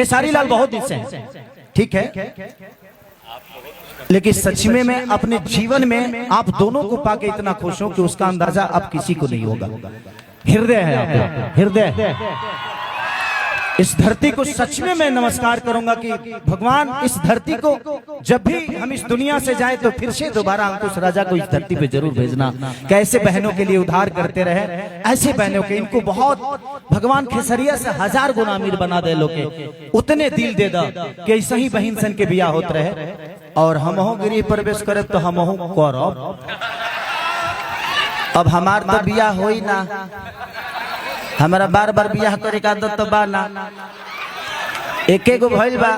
खेसारी लाल बहुत दिन से हैं, ठीक है, लेकिन सच में मैं अपने जीवन में आप दोनों को पाके इतना खुश हूं कि उसका अंदाजा अब किसी को नहीं होगा। हृदय है आपका, हृदय। इस धरती को सच में मैं नमस्कार करूंगा कि भगवान इस धरती को जब भी हम इस दुनिया से जाए तो फिर से दोबारा अंकुश राजा को इस धरती पे जरूर भेजना। कैसे बहनों के लिए उद्धार करते रहे, ऐसे बहनों के इनको बहुत भगवान खेसरिया से 1000 गुना अमीर बना दे लोग, उतने दिल दे दा कि ऐसा ही बहन सन के बिया होते रहे। और हम गृह प्रवेश करे तो हम करब, अब हमार तो बिया हो ही ना, हमारा बार बार बियाह करे का आदत तो बा ना, एके गो भइल बा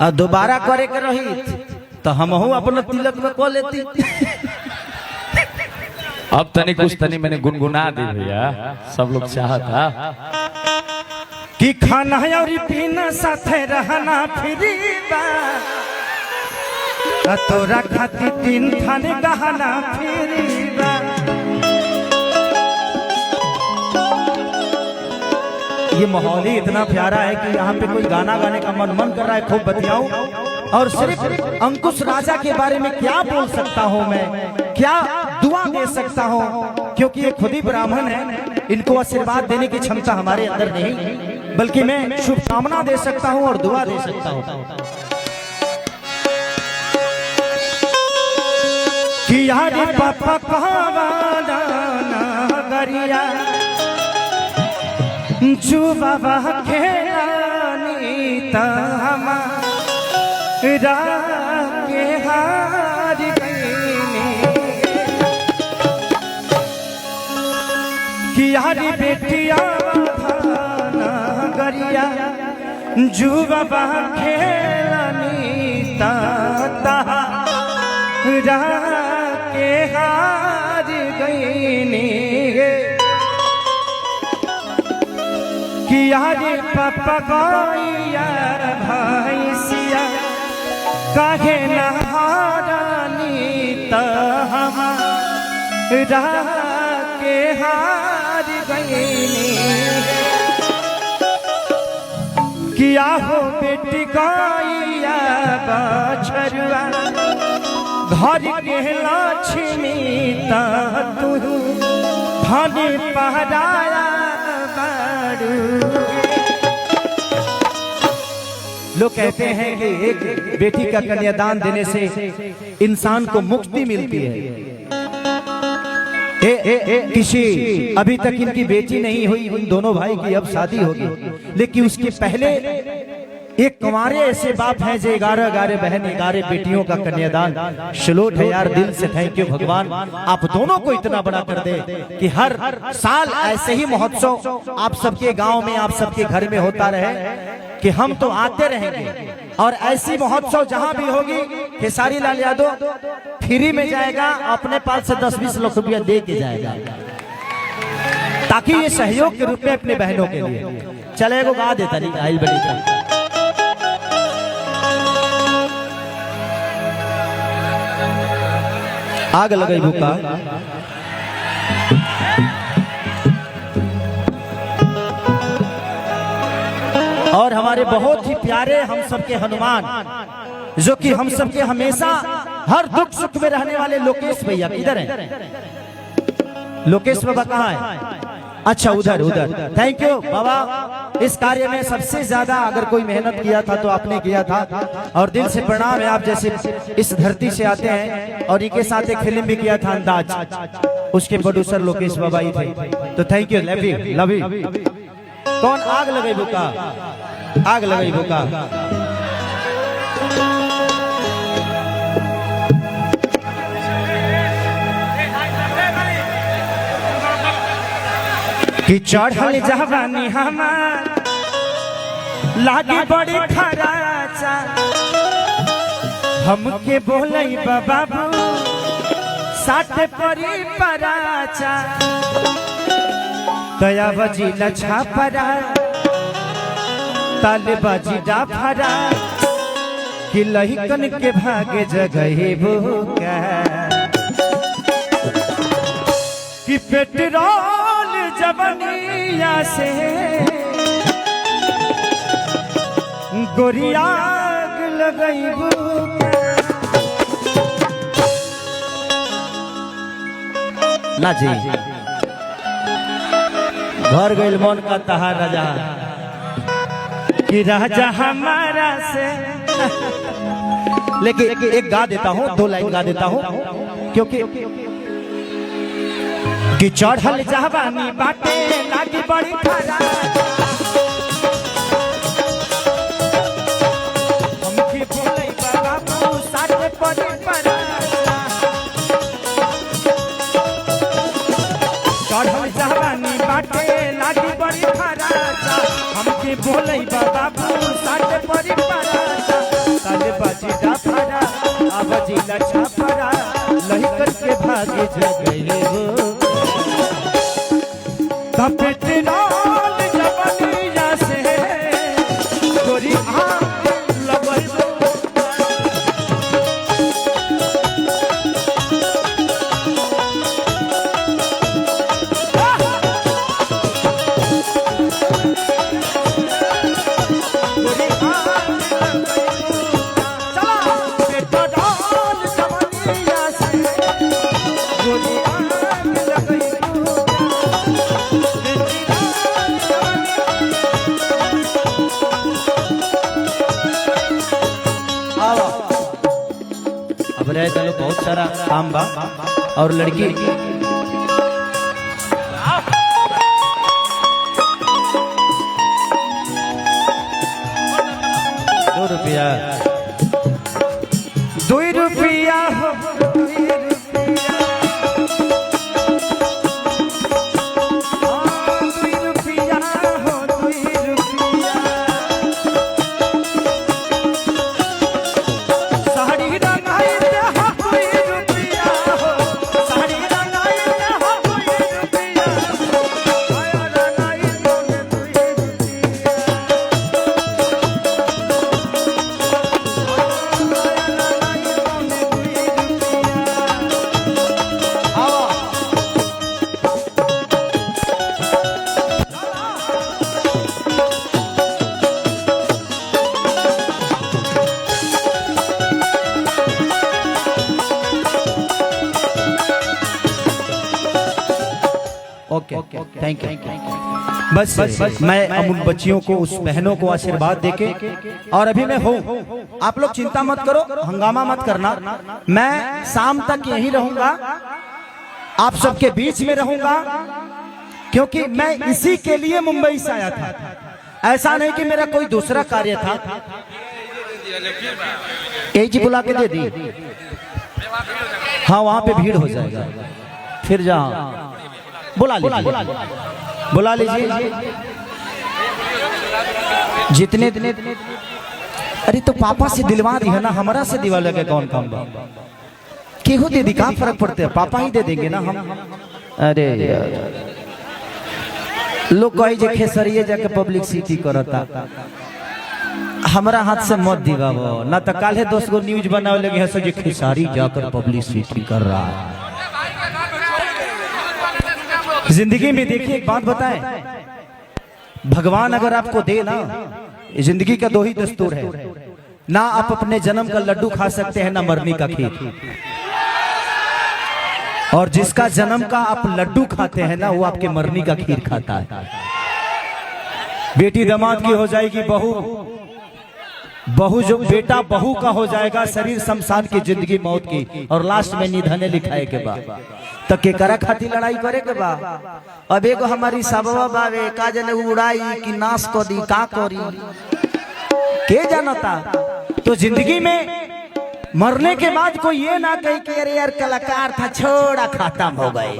और दोबारा करे के रही तो हम अपना तिलक में को लेती। अब तनी कुछ तनी मैंने गुनगुना दी भैया, सब लोग चाहता कि खाना और पीना साथे रहना फ्री बा, तोरा खाती 3 थाने गहना फ्री बा। ये माहौल ही इतना प्यारा है कि यहाँ पे कोई गाना गाने का मन कर रहा है, खूब बतियाऊं। और सिर्फ अंकुश राजा के बारे में क्या बोल सकता हूँ मैं, क्या दुआ दे सकता हूँ, क्योंकि ये खुद ही ब्राह्मण है, इनको आशीर्वाद देने की क्षमता हमारे अंदर नहीं, बल्कि मैं शुभकामना दे सकता हूँ और दुआ दे सकता हूँ कि यार पापा कहवाना गरिया जो बाबा खेलानी हमारा के हार गईनी कि यारी बेटिया भाना गरिया जो बाबा खेलानी के हार गईनी कि यारे पापा गैया भैंसिया काहे नहारानी हमारा के हार गईनी कि आहो बेटी गैया बछरुआ घर के लक्ष्मी तू धन पहराया। लोग कहते हैं कि एक बेटी का कन्यादान देने से इंसान को मुक्ति मिलती है। किसी अभी तक इनकी बेटी नहीं हुई, इन दोनों भाई की अब शादी होगी, लेकिन उसके पहले एक कुंवारे ऐसे बाप हैं जो 11 बहन 11 बेटियों का कन्यादान शुलोट है यार। दिल से थैंक यू भगवान, आप दोनों को इतना बड़ा कर दे कि हर साल ऐसे ही महोत्सव आप सबके गांव में, आप सबके घर में होता रहे, कि हम तो आते रहेंगे। और ऐसी महोत्सव जहां भी होगी खेसारी लाल यादव फ्री में जाएगा, अपने पास से 10-20 लाख रुपया दे के जाएगा, ताकि ये सहयोग के रूप में अपने बहनों के लिए चले। वो गा देता नहीं आई बड़ी आग लगाई भूखा और हमारे बहुत ही प्यारे हम सबके हनुमान, जो कि हम सबके हमेशा हर दुख सुख में रहने वाले लोकेश भैया किधर हैं? लोकेश बाबा कहाँ है? अच्छा उधर उधर। थैंक यू बाबा, इस कार्य में सबसे ज्यादा अगर कोई मेहनत किया था तो आपने किया था, और दिल से प्रणाम है। आप जैसे इस धरती से आते हैं, और इनके साथ एक फिल्म भी किया था अंदाज, उसके प्रोड्यूसर लोकेश बाबा ही थे, तो थैंक यू, लव यू। कौन आग लगाई बुका, आग लगाई बुका। कि चढ़ल जवानी हमार लागे बड़ी खराचा, हमके बोलई बाबू साथ परी पराचा, कया बजी लछा परा ताले बाजी डाफरा, कि लहिकन के भागे जगहे भूखा, कि पेट्रोल जवनिया से गोरिया लगैबू ना जी भर गइल मन का तहार राजा कि राजा हमारा से लेकिन एक गा देता हूँ, 2 लाइन गा देता हूँ क्योंकि कि चढ़ल जवानी बाटे लागी बड़ी खरा हमके बोले बाबू साथे पड़ी परा चढ़ल जवानी बाटे लागी बड़ी खरा हमके बोले बाबू साथे पड़ी परा काले बाजी डाफरा आवाजी लछा परा लही करके भागे जगले हो पेट्रोल जवनिया से गोरी आग लगैबू गोरी आग लगैबू चला पेट्रोल जवनिया से गोरी आग लगैबू अब रहे चलो बहुत सारा काम बा और लड़की ₹2 हो ओके थैंक यू। बस मैं अब उन बच्चियों को, उस बहनों को आशीर्वाद देके, और अभी मैं हूँ, आप लोग चिंता मत करो, हंगामा मत करना, मैं शाम तक यहीं रहूंगा, आप सबके बीच में रहूंगा, क्योंकि मैं इसी के लिए मुंबई से आया था। ऐसा नहीं कि मेरा कोई दूसरा कार्य था। जी बुला के दे दी, हाँ वहां पे भीड़ हो जाएगा, फिर जहाँ बुला लीजिए जितने अरे तो पापा से दिलवा दी है ना, हमारा से दिवा लगे कौन काम बा, केहू दे दी, कहाँ फर्क पड़ते है, पापा ही दे देंगे ना हम। अरे लोग कही जे खेसरिए जाके पब्लिसिटी करता, हमारा हाथ से मत दिवाओ ना, तो काले 10 गो न्यूज बनाओ लगे हंसो जे खेसारी जाकर पब्लिसिटी कर रहा है। जिंदगी में देखिए एक बात बताएं, भगवान अगर आपको दे ना, जिंदगी का 2 ही दस्तूर है, ना आप अपने जन्म का लड्डू खा सकते हैं, ना मरने का खीर। और जिसका जन्म का आप लड्डू खाते हैं ना, वो आपके मरने का खीर खाता है। बेटी दामाद की हो जाएगी बहू जो बेटा बहू का हो जाएगा, शरीर शमशान की, जिंदगी मौत की, और लास्ट में निधने लिखाए के बाद तो के करा खाती लड़ाई करे के बा। अब एगो हमारी सबवा बावे का जने उड़ाई कि नाश को दी का करी के जानता। तो जिंदगी में मरने के बाद कोई ये ना कहे कि अरे यार कलाकार था, छोड़ा खत्म हो गए।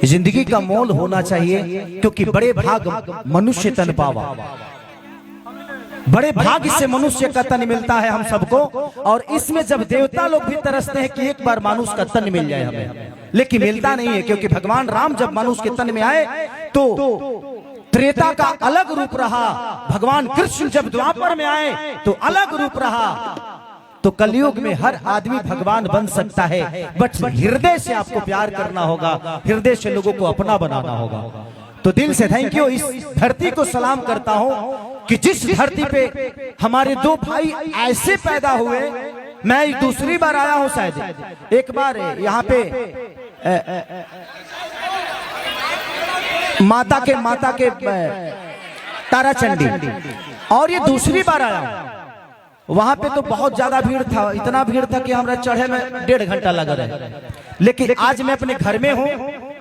जिंदगी का मोल होना चाहिए, क्योंकि बड़े भाग मनुष्य तन पावा, बड़े भाग्य से मनुष्य का तन मिलता है हम सबको। और इसमें जब देवता लोग भी तरसते हैं कि एक बार मानुष का तन मिल जाए हमें, लेकिन मिलता नहीं है, क्योंकि भगवान राम जब मानुष के तन में आए तो त्रेता का अलग रूप रहा, भगवान कृष्ण जब द्वापर में आए तो अलग रूप रहा। तो कलयुग में हर आदमी भगवान बन सकता है, बट हृदय से आपको प्यार करना होगा, हृदय से लोगों को अपना बनाना होगा। तो दिल से थैंक यू, इस धरती को सलाम करता हूँ कि जिस धरती पे हमारे दो भाई ऐसे पैदा हुए, मैं दूसरी बार आया हूं शायद, एक बार यहाँ पे माता के ताराचंडी, और ये दूसरी बार आया हूं। वहां पे तो बहुत ज्यादा भीड़ था, इतना भीड़ था कि हमरा चढ़े में 1.5 घंटा लगा रहे। लेकिन आज मैं अपने घर में हूं,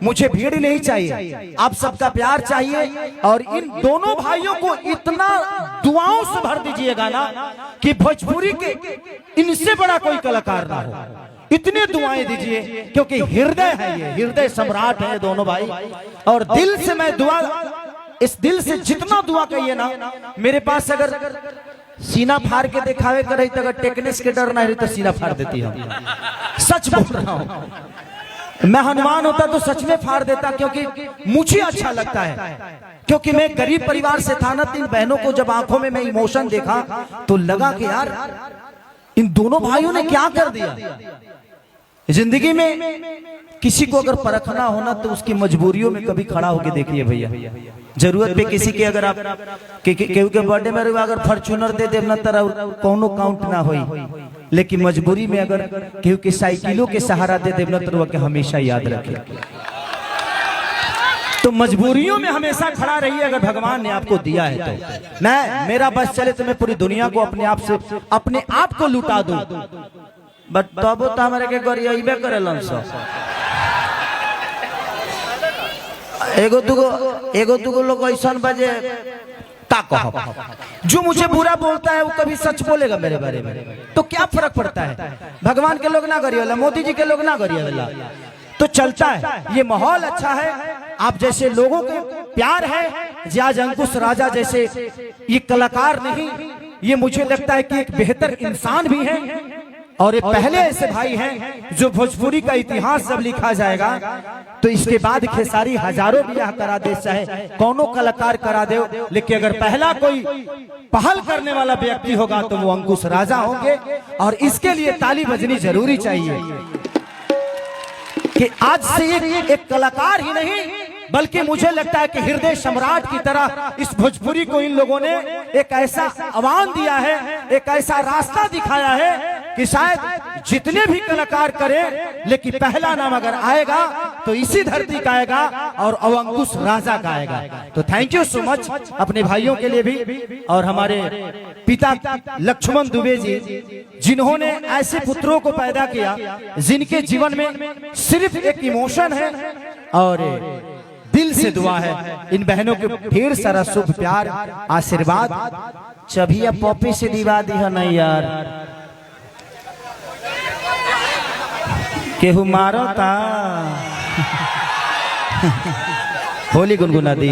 मुझे भीड़ नहीं चाहिए, आप सबका प्यार चाहिए। और इन दोनों भाइयों को इतना दुआओं से भर दीजिएगा ना कि भोजपुरी के इनसे बड़ा कोई कलाकार ना हो। इतने दुआएं दीजिए, क्योंकि हृदय है, ये हृदय सम्राट है दोनों भाई। और दिल से मैं दुआ, इस दिल से जितना दुआ कहिए ना, मेरे पास अगर सीना फाड़ के दिखावे करे तो अगर टेक्निस के डर ना रही तो सीना फाड़ देती हूँ, सच बोल रहा हूँ। मैं हनुमान होता तो सच में फाड़ देता, क्योंकि मुझे अच्छा लगता है, क्योंकि मैं गरीब परिवार से था ना। 3 बहनों को जब आंखों में मैं इमोशन देखा तो लगा कि यार इन दोनों भाइयों ने क्या कर दिया। जिंदगी में किसी को अगर परखना होना तो उसकी मजबूरियों में कभी खड़ा होके देखिए भैया। जरूरत पे किसी के अगर आप केहू के बर्थडे में अगर फॉर्च्यूनर दे देव ना तरह कोनो काउंट ना होई, लेकिन मजबूरी में अगर केहू के साइकिलों के सहारा दे देव ना तरह के हमेशा याद रखे। तो मजबूरियों में हमेशा खड़ा रहिए अगर भगवान ने आपको दिया है तो। मैं मेरा बस चले तो मैं पूरी दुनिया को अपने आप को लुटा दूं, बट तब तो हमारे के गरियाबे करेलन सब। एगो दुगो लोग ऐसा बजे जो मुझे बुरा बोलता है वो कभी सच बोलेगा मेरे बारे में, तो क्या फर्क पड़ता है। भगवान के लोग ना गरियाला, मोदी जी के लोग ना गरियाला, तो चलता है। ये माहौल अच्छा है, आप जैसे लोगों को प्यार है। आज अंकुश राजा जैसे ये कलाकार नहीं, ये मुझे लगता है कि एक बेहतर इंसान भी है। और ये पहले ऐसे भाई हैं जो भोजपुरी का इतिहास जब लिखा जाएगा तो इसके बाद खेसारी हजारों ब्याह करा दे, चाहे कौनो कलाकार करा दे, लेकिन अगर पहला कोई पहल करने वाला व्यक्ति होगा तो वो अंकुश राजा होंगे। और इसके लिए ताली बजनी जरूरी चाहिए कि आज से एक कलाकार ही नहीं बल्कि मुझे लगता है कि हृदय सम्राट की तरह इस भोजपुरी को इन लोगों ने एक ऐसा आह्वान दिया है, एक ऐसा रास्ता दिखाया है कि शायद जितने भी कलाकार करें, लेकिन पहला नाम अगर आएगा तो इसी धरती का आएगा और अंकुश राजा का आएगा। तो थैंक यू सो मच अपने भाइयों के लिए भी, और हमारे पिता लक्ष्मण दुबे जी जिन्होंने ऐसे पुत्रों को पैदा किया जिनके जीवन में सिर्फ एक इमोशन है और दिल से दुआ है। इन बहनों के ढेर सारा शुभ प्यार आशीर्वाद। चबिया पॉपी से दिवा दी है नहीं यार, केहू मारो ता होली गुनगुना दी।